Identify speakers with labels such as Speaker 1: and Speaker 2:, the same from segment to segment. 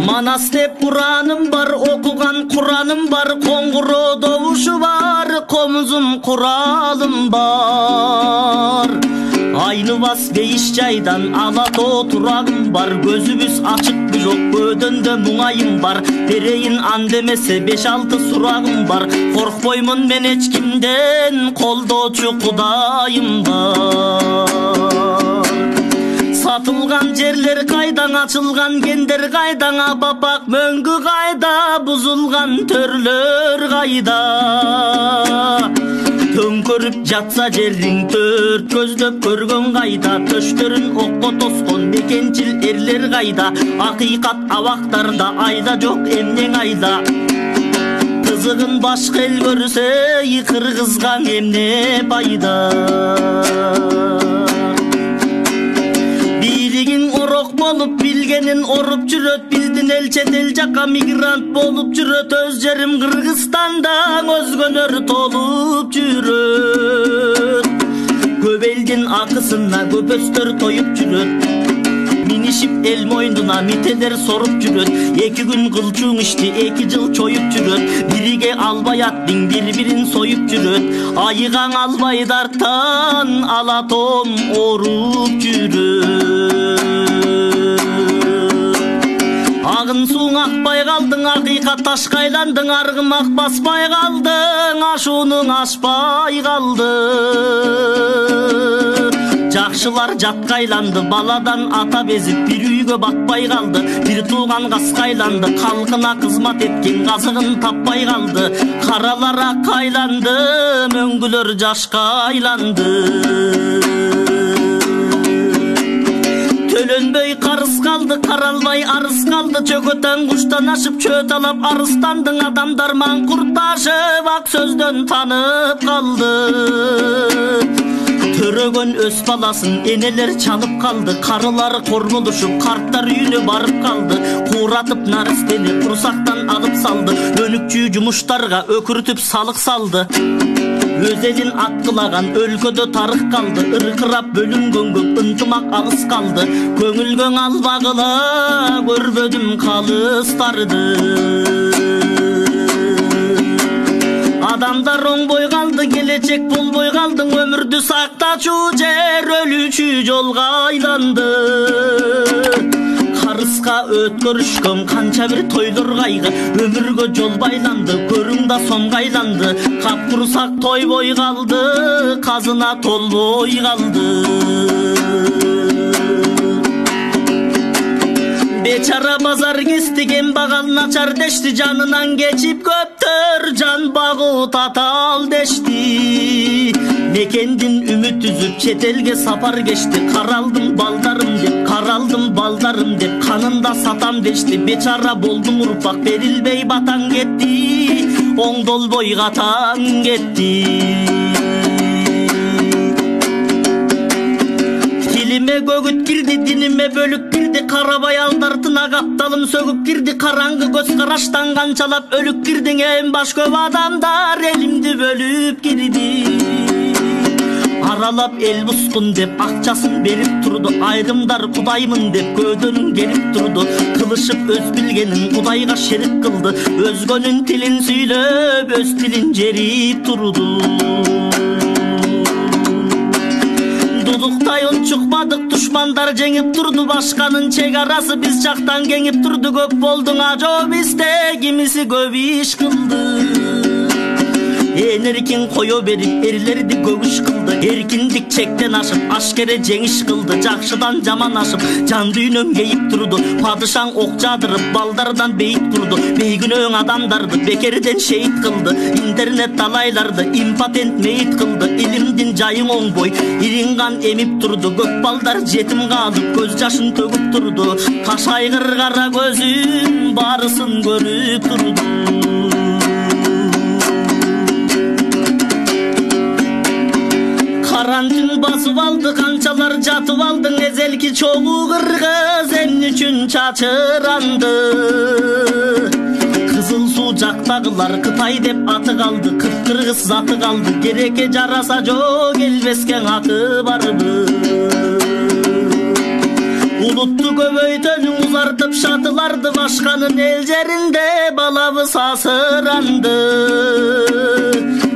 Speaker 1: Manas dep Kur'anım var, okugan Kur'anım var, Konguro doğuşu var, komuzum kuralım var. Aynı vas beyiş çaydan Alato turağım var, gözümüz açık bir yok, gödünde muңayım var. Bereyin an demese 5-6 surağım var, korkboymun men hiç kimden, koldoçu Kudayım var. Satılgan yerler kaydan, açılgan gender kaydan, bapak möngü kayda, buzulgan törler kayda. Tönkörüp jatsa jerin tört gözдөp көргөн kayda, төштөрүн окко тоскон мекенчил эрлер кайда. Акыйкат абактарда айда жок эмнең айда. Кызыгын башка эл көрсө кыргызга эмне пайда. Билигин орок болуп билгенин оруп жүрөт, биздин эл чет эл жака мигрант болуп жүрөт. Өз жерим Кыргызстанда өзгөнөр толуп жүрөт. Көп элдин акысына көпөстөр тоюп жүрөт. Минишип эл мойнуна мителер соруп жүрөт. 2 күн кылчуң ишти 2 жыл чоюп жүрөт. Бириге албай аттың бири-бирин союп жүрөт. Айыгаң албай дарттан Алатом оруп жүрөт. Агын суң акпай калдың, акыйкат ташка айландың, аргымак баспай калдың, ашуунуң ашпай калды. Жакшылар жатка айланды, баладан ата безип бир үйгө батпай калды. Бир тууган каска айланды, калкына кызмат эткен казыгын таппай калды. Каралар акка айланды, мөңгүлөр жашка айланды. Төлөнбөй карыз калды, каралбай арыз калды. Чөгөтөн куштан ашып чөт алап арыстандың, адамдар маңкурташып ак сөздөн танып калды. Төрөгөн өз баласын энелер чалып калды. Карылар кормулушуп карттар үйүнө барып калды. Кууратып наристени курсактан алып салды. Өнүкчү жумуштарга өкүртүп салык салды. Өз элин аткылаган өлкөдө тарых калды. Ыркырап бөлүнгөнгө ынтымак алыс калды. Көңүлгөң албагыла көрбөдүм калыстарды. Адамдар оңбой калды, келечек болбой калдың. Өмүрдү сактачуу жер өлүүчү жолго айланды. Карыска өткөрүшкөн канча бир тойлор кайгы, өмүргө жол байланды, көрүң да сомго айланды. Капкурсак тойбой калды, казына толбой калды. Бечара базар кести, кембагал начар дешти. Жанынан кечип көптөр жан багуу татал дешти. Мекендин үмүт үзүп чет элге сапар кечти. Каралдым балдарым деп, каралдым балдарым деп, канында сатам дешти. Бечара болдум урпак, берилбей батаң кетти, оңдолбой катаң кетти. Тилиме көгүт кирди, диниме бөлүк кирди. Карабай алдартына капталым сөгүп кирди. Караңгы көз караштан канчалап өлүк кирдиң. Эң баш көп адамдар элимди бөлүп кирди. Аралап эл бускун деп акчасын берип турду. Айрымдар кудаймын деп көдөнүн келип турду. Кылышып өз билгенин кудайга шерик кылды. Өзгөнүн тилин сүйлөп өз тилин жерип турду. Дудуктай унчукпадык, душмандар жеңип турду. Башканын чек арасы биз жактан кеңип турду. Көп болдуң ажо бизде, кимиси көп иш кылды. Энеркин кое берип эрлерди көгүш кылды. Эркиндик чектен ашып ашкере жеңиш кылды. Жакшыдан жаман ашып жан дүйнөм кейип турду. Падышаң ок жадырып балдардан бейит турду. Бейгүнөөң адамдарды бекерден шейит кылды. Интернет талайларды импотент мейит кылды. Илимдин жайың оңбой иринган эмип турду. Көп балдар жетим калып көз жашын төгүп турду. Таш айгыр кара көзүн барысын көрүп турду. Карантин басып алды, канчалар жатып алдың. Эзелки чогуу кыргыз эмне үчүн чачыранды. Кызыл суу улуу жактагылар Кытай деп аты калды, кыргыз заты калды. Керекке жараса жок келбеске аты барбы. Улутту көбөйтөнүң узартып шатыларды башканын эл жеринде балабыз асыранды.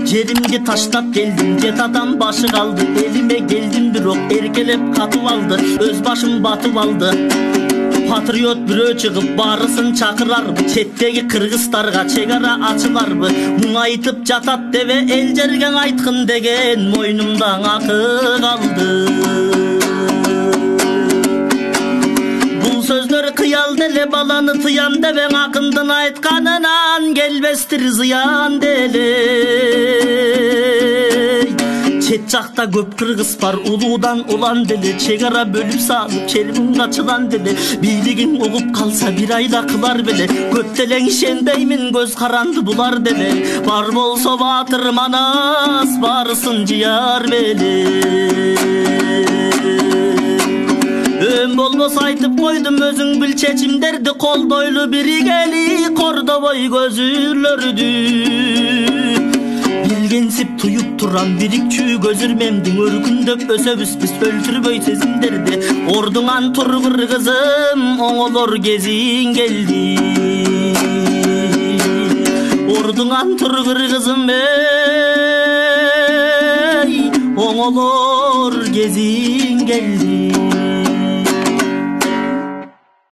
Speaker 1: Жеримди таштап келдим, жет атам башы калды. Элиме келдим бирок эркелеп катып алды, өз башым батып алды. Патриот бирөө чыгып барысын чакырарбы, четтеги кыргыздарга чек ара ачыларбы. Муң айтып жатат дебе эл жерге айткын деген мойнумда акы калды. Сөздөр кыял деле, баланы тыям дебең акындын айтканынан келбестир зыян деле. Чет жакта көп кыргыз бар, улуудан улан деле. Чек ара бөлүп салып чербин качылан деле. Бийлигин угуп калса бир айда кылар беле. Көп делең ишенбеймин, көз каранды булар деле. Бар болсо Батыр Манас барысын жыяр беле. Өн болбосо айтып койдум, өзүң бил чечимдерди колдойлу биригели кордобой көзүрлөрдү. Билгенсип туюп турам бирикчүү көзүрмемдин өркүндөп өсөбүз биз өлтүрбөй сезимдерди. Ордуңан тур кыргызым, оңолор кезиң келди. Ордуңан тур кыргызым, эй, оңолор кезиң келди.